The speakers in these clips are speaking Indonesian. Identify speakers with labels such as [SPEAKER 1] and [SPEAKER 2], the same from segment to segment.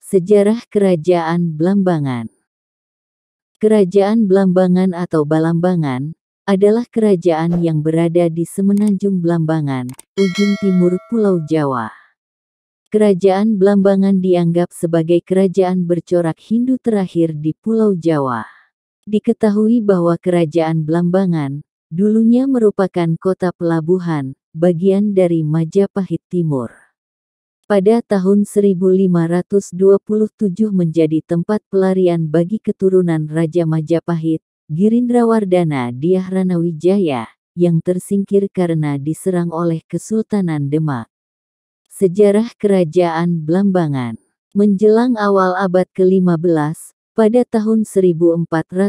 [SPEAKER 1] Sejarah Kerajaan Blambangan. Kerajaan Blambangan atau Balambangan adalah kerajaan yang berada di semenanjung Blambangan, ujung timur Pulau Jawa. Kerajaan Blambangan dianggap sebagai kerajaan bercorak Hindu terakhir di Pulau Jawa. Diketahui bahwa Kerajaan Blambangan dulunya merupakan kota pelabuhan, bagian dari Majapahit Timur. Pada tahun 1527 menjadi tempat pelarian bagi keturunan Raja Majapahit, Girindrawardana Dyah Ranawijaya, yang tersingkir karena diserang oleh Kesultanan Demak. Sejarah Kerajaan Blambangan. Menjelang awal abad ke-15, pada tahun 1489,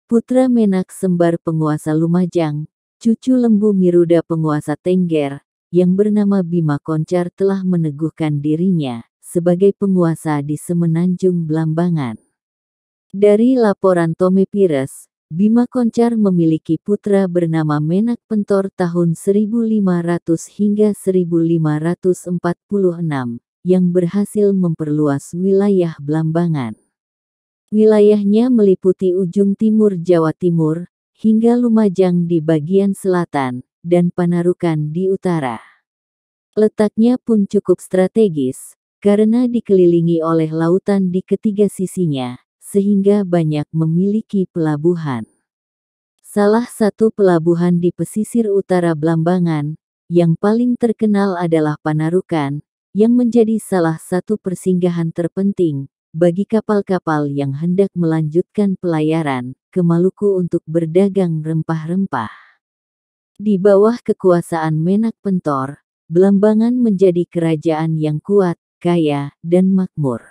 [SPEAKER 1] putra Menak Sembar penguasa Lumajang, cucu Lembu Miruda penguasa Tengger, yang bernama Bima Koncar telah meneguhkan dirinya sebagai penguasa di semenanjung Blambangan. Dari laporan Tome Pires, Bima Koncar memiliki putra bernama Menak Pentor tahun 1500 hingga 1546, yang berhasil memperluas wilayah Blambangan. Wilayahnya meliputi ujung timur Jawa Timur, hingga Lumajang di bagian selatan, dan Panarukan di utara. Letaknya pun cukup strategis, karena dikelilingi oleh lautan di ketiga sisinya, sehingga banyak memiliki pelabuhan. Salah satu pelabuhan di pesisir utara Blambangan, yang paling terkenal adalah Panarukan, yang menjadi salah satu persinggahan terpenting bagi kapal-kapal yang hendak melanjutkan pelayaran ke Maluku untuk berdagang rempah-rempah. Di bawah kekuasaan Menak Pentor, Blambangan menjadi kerajaan yang kuat, kaya, dan makmur.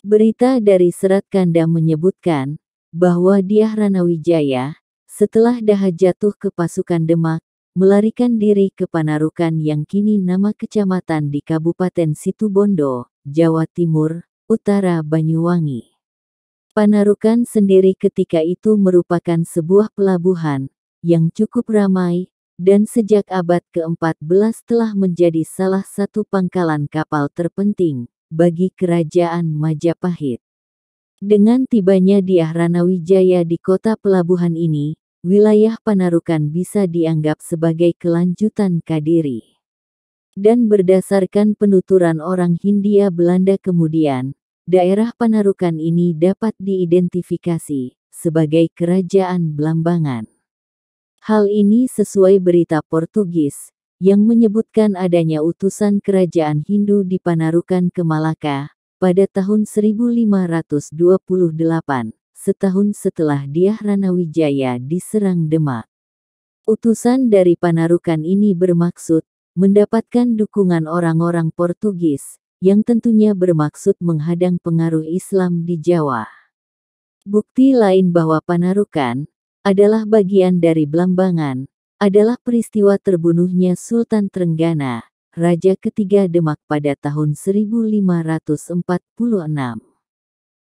[SPEAKER 1] Berita dari Serat Kanda menyebutkan bahwa Dyah Ranawijaya, setelah daha jatuh ke pasukan Demak, melarikan diri ke Panarukan yang kini nama kecamatan di Kabupaten Situbondo, Jawa Timur, Utara Banyuwangi. Panarukan sendiri ketika itu merupakan sebuah pelabuhan yang cukup ramai, dan sejak abad ke-14 telah menjadi salah satu pangkalan kapal terpenting bagi Kerajaan Majapahit. Dengan tibanya Dyah Ranawijaya di kota pelabuhan ini, wilayah Panarukan bisa dianggap sebagai kelanjutan Kadiri. Dan berdasarkan penuturan orang Hindia Belanda kemudian, daerah Panarukan ini dapat diidentifikasi sebagai Kerajaan Blambangan. Hal ini sesuai berita Portugis, yang menyebutkan adanya utusan kerajaan Hindu di Panarukan ke Malaka, pada tahun 1528, setahun setelah Dyah Ranawijaya diserang Demak. Utusan dari Panarukan ini bermaksud mendapatkan dukungan orang-orang Portugis, yang tentunya bermaksud menghadang pengaruh Islam di Jawa. Bukti lain bahwa Panarukan adalah bagian dari Blambangan, adalah peristiwa terbunuhnya Sultan Trenggana, Raja ketiga Demak pada tahun 1546.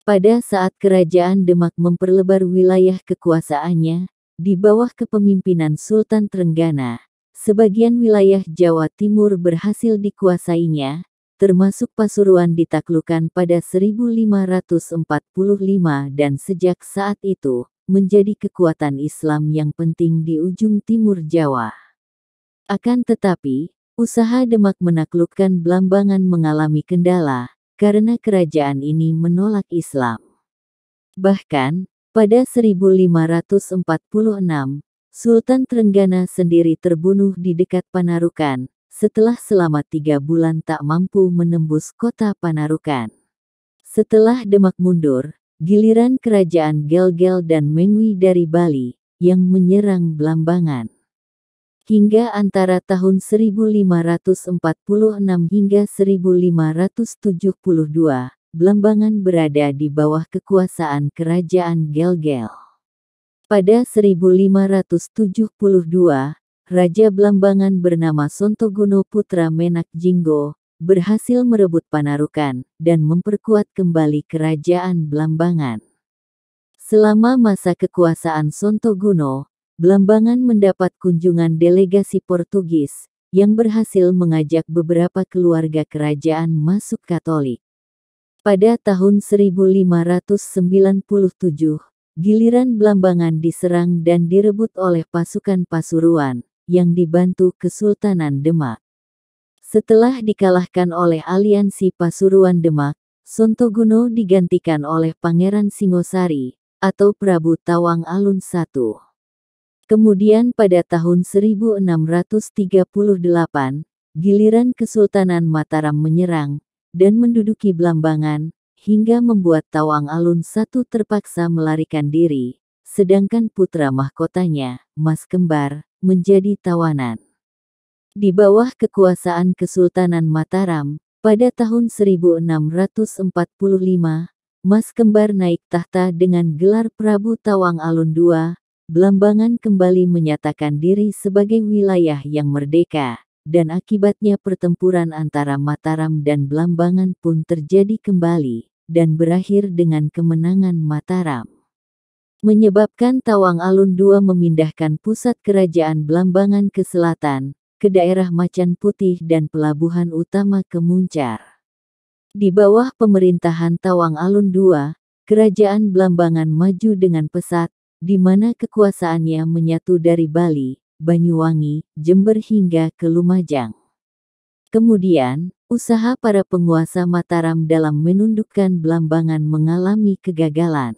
[SPEAKER 1] Pada saat Kerajaan Demak memperlebar wilayah kekuasaannya, di bawah kepemimpinan Sultan Trenggana, sebagian wilayah Jawa Timur berhasil dikuasainya, termasuk Pasuruan ditaklukkan pada 1545 dan sejak saat itu, menjadi kekuatan Islam yang penting di ujung timur Jawa. Akan tetapi, usaha Demak menaklukkan Blambangan mengalami kendala, karena kerajaan ini menolak Islam. Bahkan, pada 1546, Sultan Trenggana sendiri terbunuh di dekat Panarukan, setelah selama 3 bulan tak mampu menembus kota Panarukan. Setelah Demak mundur, giliran kerajaan Gel-Gel dan Mengwi dari Bali, yang menyerang Blambangan. Hingga antara tahun 1546 hingga 1572, Blambangan berada di bawah kekuasaan kerajaan Gel-Gel. Pada 1572, Raja Blambangan bernama Sontoguno Putra Menak Jinggo, berhasil merebut Panarukan, dan memperkuat kembali kerajaan Blambangan. Selama masa kekuasaan Sontoguno, Blambangan mendapat kunjungan delegasi Portugis, yang berhasil mengajak beberapa keluarga kerajaan masuk Katolik. Pada tahun 1597, giliran Blambangan diserang dan direbut oleh pasukan Pasuruan, yang dibantu Kesultanan Demak. Setelah dikalahkan oleh aliansi Pasuruan Demak, Sontoguno digantikan oleh Pangeran Singosari, atau Prabu Tawang Alun I. Kemudian pada tahun 1638, giliran Kesultanan Mataram menyerang, dan menduduki Blambangan, hingga membuat Tawang Alun I terpaksa melarikan diri, sedangkan putra mahkotanya, Mas Kembar, menjadi tawanan. Di bawah kekuasaan Kesultanan Mataram, pada tahun 1645, Mas Kembar naik tahta dengan gelar Prabu Tawang Alun II, Blambangan kembali menyatakan diri sebagai wilayah yang merdeka, dan akibatnya pertempuran antara Mataram dan Blambangan pun terjadi kembali, dan berakhir dengan kemenangan Mataram. Menyebabkan Tawang Alun II memindahkan pusat kerajaan Blambangan ke selatan, ke daerah Macan Putih dan pelabuhan utama ke Muncar. Di bawah pemerintahan Tawang Alun II, kerajaan Blambangan maju dengan pesat, di mana kekuasaannya menyatu dari Bali, Banyuwangi, Jember hingga ke Lumajang. Kemudian, usaha para penguasa Mataram dalam menundukkan Blambangan mengalami kegagalan.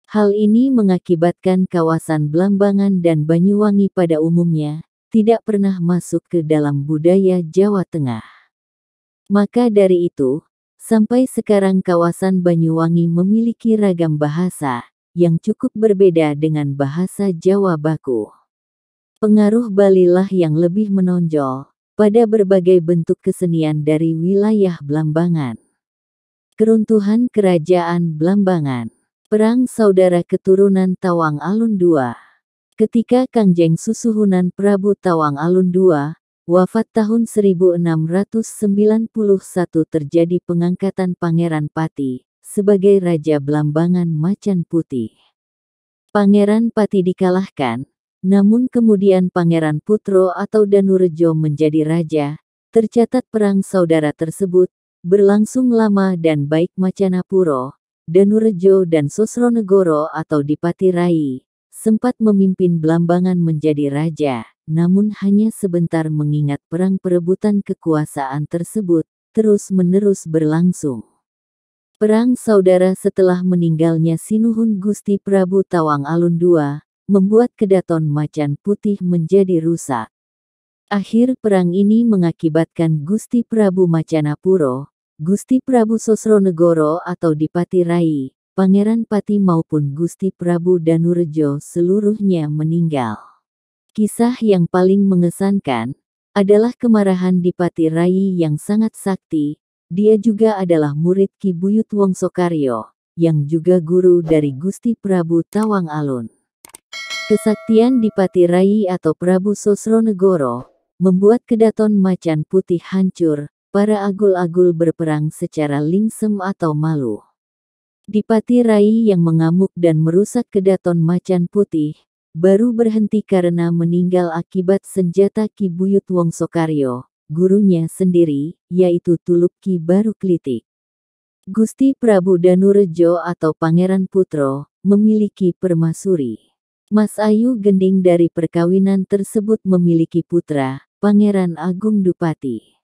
[SPEAKER 1] Hal ini mengakibatkan kawasan Blambangan dan Banyuwangi pada umumnya tidak pernah masuk ke dalam budaya Jawa Tengah. Maka dari itu, sampai sekarang kawasan Banyuwangi memiliki ragam bahasa yang cukup berbeda dengan bahasa Jawa baku. Pengaruh Bali lah yang lebih menonjol pada berbagai bentuk kesenian dari wilayah Blambangan. Keruntuhan Kerajaan Blambangan. Perang Saudara Keturunan Tawang Alun II. Ketika Kangjeng Susuhunan Prabu Tawang Alun II wafat tahun 1691, terjadi pengangkatan Pangeran Pati sebagai Raja Blambangan Macan Putih. Pangeran Pati dikalahkan, namun kemudian Pangeran Putro atau Danurejo menjadi raja. Tercatat perang saudara tersebut berlangsung lama dan baik Macanapuro, Danurejo dan Sosronegoro atau Dipati Rai sempat memimpin Blambangan menjadi raja, namun hanya sebentar mengingat perang perebutan kekuasaan tersebut terus-menerus berlangsung. Perang saudara setelah meninggalnya Sinuhun Gusti Prabu Tawang Alun II membuat Kedaton Macan Putih menjadi rusak. Akhir perang ini mengakibatkan Gusti Prabu Macanapuro, Gusti Prabu Sosronegoro atau Dipati Rai, Pangeran Pati maupun Gusti Prabu Danurejo seluruhnya meninggal. Kisah yang paling mengesankan adalah kemarahan Dipati Rai yang sangat sakti. Dia juga adalah murid Ki Buyut Wongsokaryo, yang juga guru dari Gusti Prabu Tawang Alun. Kesaktian Dipati Rai atau Prabu Sosronegoro membuat Kedaton Macan Putih hancur. Para agul-agul berperang secara lingsem atau malu. Dipati Rai yang mengamuk dan merusak Kedaton Macan Putih baru berhenti karena meninggal akibat senjata Ki Buyut Wongsokaryo, gurunya sendiri, yaitu Tuluk Ki Baru Klitik. Gusti Prabu Danurejo atau Pangeran Putro memiliki permaisuri. Mas Ayu Gending dari perkawinan tersebut memiliki putra, Pangeran Agung Dupati.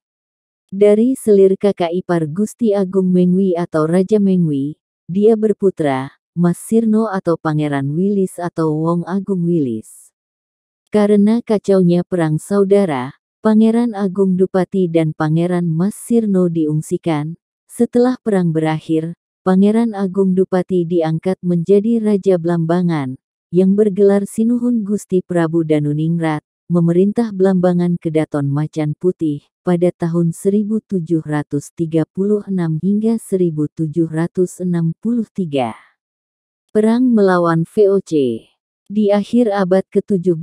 [SPEAKER 1] Dari selir kakak ipar Gusti Agung Mengwi atau Raja Mengwi, dia berputra, Mas Sirno atau Pangeran Wilis atau Wong Agung Wilis. Karena kacaunya perang saudara, Pangeran Agung Dupati dan Pangeran Mas Sirno diungsikan. Setelah perang berakhir, Pangeran Agung Dupati diangkat menjadi Raja Blambangan, yang bergelar Sinuhun Gusti Prabu Danuningrat, memerintah Blambangan Kedaton Macan Putih pada tahun 1736 hingga 1763. Perang melawan VOC. Di akhir abad ke-17,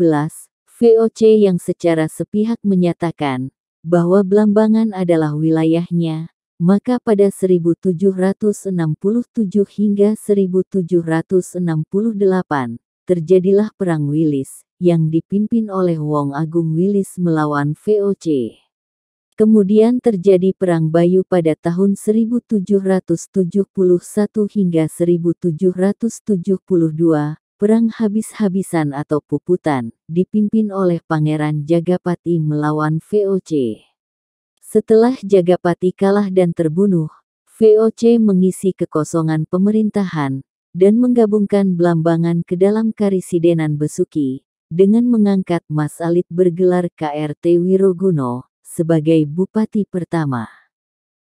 [SPEAKER 1] VOC yang secara sepihak menyatakan bahwa Blambangan adalah wilayahnya, maka pada 1767 hingga 1768, terjadilah Perang Wilis, yang dipimpin oleh Wong Agung Willis melawan VOC. Kemudian terjadi Perang Bayu pada tahun 1771 hingga 1772, Perang Habis-habisan atau Puputan, dipimpin oleh Pangeran Jagapati melawan VOC. Setelah Jagapati kalah dan terbunuh, VOC mengisi kekosongan pemerintahan, dan menggabungkan Blambangan ke dalam Karisidenan Besuki, dengan mengangkat Mas Alit bergelar KRT Wiroguno sebagai Bupati pertama.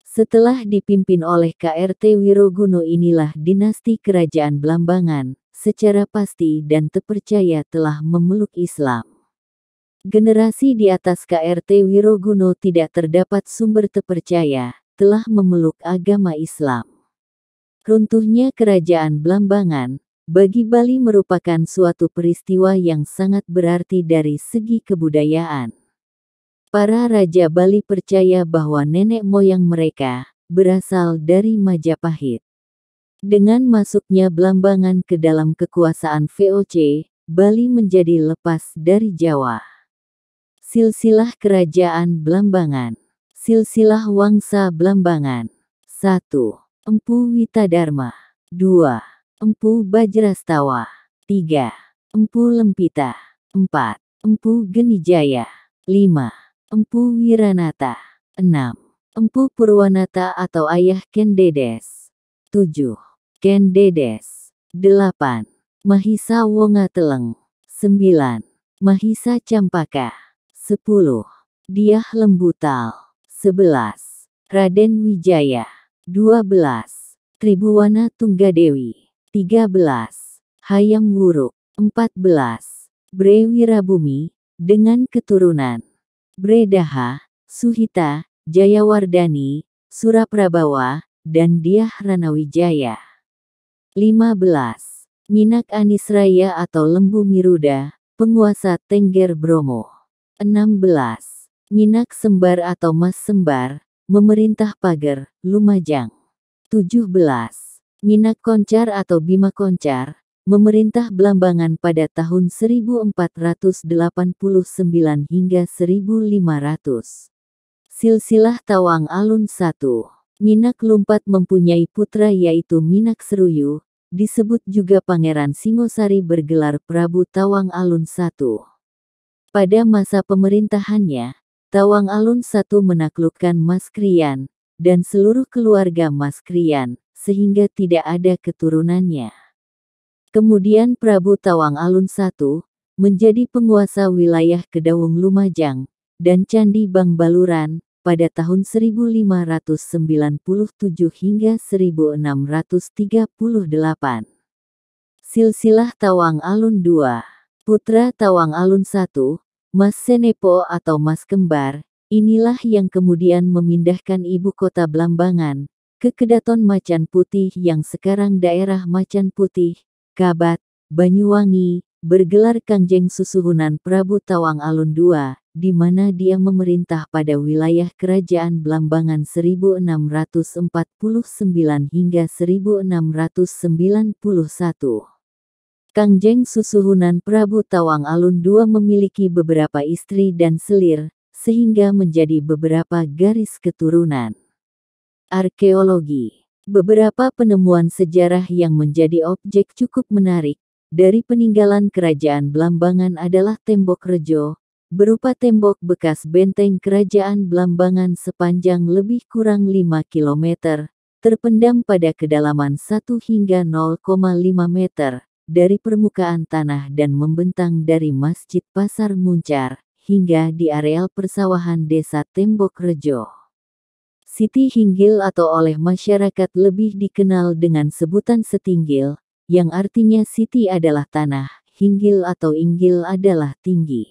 [SPEAKER 1] Setelah dipimpin oleh KRT Wiroguno inilah dinasti Kerajaan Blambangan, secara pasti dan terpercaya telah memeluk Islam. Generasi di atas KRT Wiroguno tidak terdapat sumber terpercaya, telah memeluk agama Islam. Runtuhnya Kerajaan Blambangan, bagi Bali merupakan suatu peristiwa yang sangat berarti dari segi kebudayaan. Para Raja Bali percaya bahwa nenek moyang mereka berasal dari Majapahit. Dengan masuknya Blambangan ke dalam kekuasaan VOC, Bali menjadi lepas dari Jawa. Silsilah Kerajaan Blambangan. Silsilah Wangsa Blambangan. 1. Empu Witadharma. 2. Empu Bajrastawa. 3. Empu Lempita. 4. Empu Genijaya. 5. Empu Wiranata. 6. Empu Purwanata atau Ayah Ken Dedes. 7. Ken Dedes. 8. Mahisa Wongateleng. 9. Mahisa Campaka. 10. Diah Lembutal. 11. Raden Wijaya. 12. Tribuwana Tunggadewi. 13. Hayam Wuruk. 14. Bre Wirabumi, dengan keturunan Bredaha, Suhita, Jayawardani, Suraprabawa, dan Diah Ranawijaya. 15. Minak Anisraya atau Lembu Miruda, penguasa Tengger Bromo. 16. Minak Sembar atau Mas Sembar, memerintah Pager, Lumajang. 17. Minak Koncar atau Bima Koncar, memerintah Blambangan pada tahun 1489 hingga 1500. Silsilah Tawang Alun 1. Minak Lumpat mempunyai putra yaitu Minak Seruyu, disebut juga Pangeran Singosari bergelar Prabu Tawang Alun I. Pada masa pemerintahannya, Tawang Alun I menaklukkan Mas Kriyan, dan seluruh keluarga Mas Kriyan, sehingga tidak ada keturunannya. Kemudian Prabu Tawang Alun I menjadi penguasa wilayah Kedawung Lumajang dan Candi Bangbaluran pada tahun 1597 hingga 1638. Silsilah Tawang Alun II. Putra Tawang Alun I, Mas Senepo atau Mas Kembar, inilah yang kemudian memindahkan ibu kota Blambangan ke Kedaton Macan Putih yang sekarang daerah Macan Putih, Kabat, Banyuwangi, bergelar Kangjeng Susuhunan Prabu Tawang Alun II, di mana dia memerintah pada wilayah Kerajaan Blambangan 1649 hingga 1691. Kangjeng Susuhunan Prabu Tawang Alun II memiliki beberapa istri dan selir, sehingga menjadi beberapa garis keturunan. Arkeologi. Beberapa penemuan sejarah yang menjadi objek cukup menarik dari peninggalan Kerajaan Blambangan adalah Tembok Rejo, berupa tembok bekas benteng Kerajaan Blambangan sepanjang lebih kurang 5 km, terpendam pada kedalaman 1 hingga 0,5 meter dari permukaan tanah dan membentang dari Masjid Pasar Muncar hingga di areal persawahan Desa Tembok Rejo. Siti Hinggil atau oleh masyarakat lebih dikenal dengan sebutan Setinggil, yang artinya Siti adalah tanah, Hinggil atau Inggil adalah tinggi.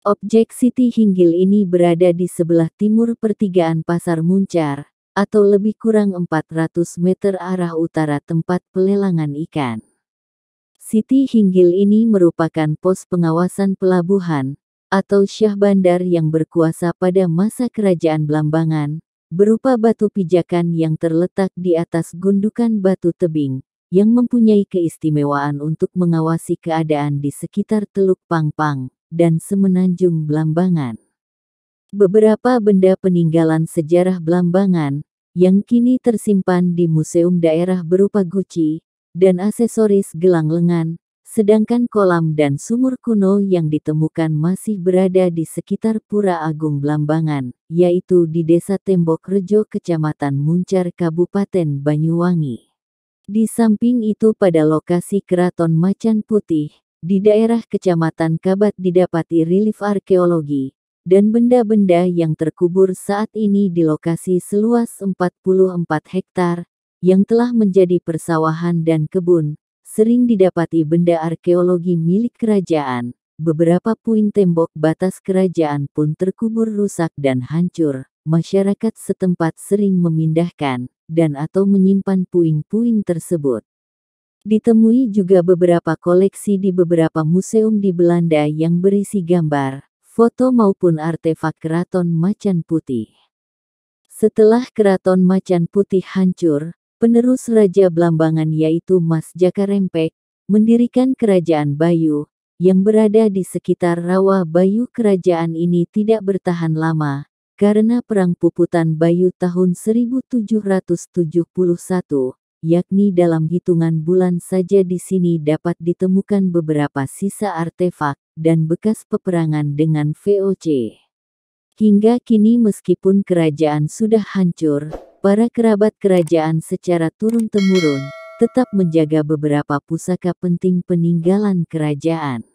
[SPEAKER 1] Objek Siti Hinggil ini berada di sebelah timur pertigaan Pasar Muncar, atau lebih kurang 400 meter arah utara tempat pelelangan ikan. Siti Hinggil ini merupakan pos pengawasan pelabuhan, atau Syah Bandar yang berkuasa pada masa Kerajaan Blambangan, berupa batu pijakan yang terletak di atas gundukan batu tebing, yang mempunyai keistimewaan untuk mengawasi keadaan di sekitar Teluk Pangpang dan Semenanjung Blambangan. Beberapa benda peninggalan sejarah Blambangan yang kini tersimpan di museum daerah berupa guci dan aksesoris gelang lengan, sedangkan kolam dan sumur kuno yang ditemukan masih berada di sekitar Pura Agung Blambangan, yaitu di Desa Tembok Rejo, Kecamatan Muncar, Kabupaten Banyuwangi. Di samping itu pada lokasi Keraton Macan Putih, di daerah Kecamatan Kabat didapati relief arkeologi dan benda-benda yang terkubur saat ini di lokasi seluas 44 hektar, yang telah menjadi persawahan dan kebun. Sering didapati benda arkeologi milik kerajaan. Beberapa puing tembok batas kerajaan pun terkubur rusak dan hancur. Masyarakat setempat sering memindahkan dan atau menyimpan puing-puing tersebut. Ditemui juga beberapa koleksi di beberapa museum di Belanda yang berisi gambar, foto maupun artefak Keraton Macan Putih. Setelah Keraton Macan Putih hancur, penerus Raja Blambangan yaitu Mas Jaka Rempek, mendirikan Kerajaan Bayu, yang berada di sekitar Rawa Bayu. Kerajaan ini tidak bertahan lama, karena Perang Puputan Bayu tahun 1771, yakni dalam hitungan bulan saja di sini dapat ditemukan beberapa sisa artefak dan bekas peperangan dengan VOC. Hingga kini meskipun kerajaan sudah hancur, para kerabat kerajaan secara turun-temurun tetap menjaga beberapa pusaka penting peninggalan kerajaan.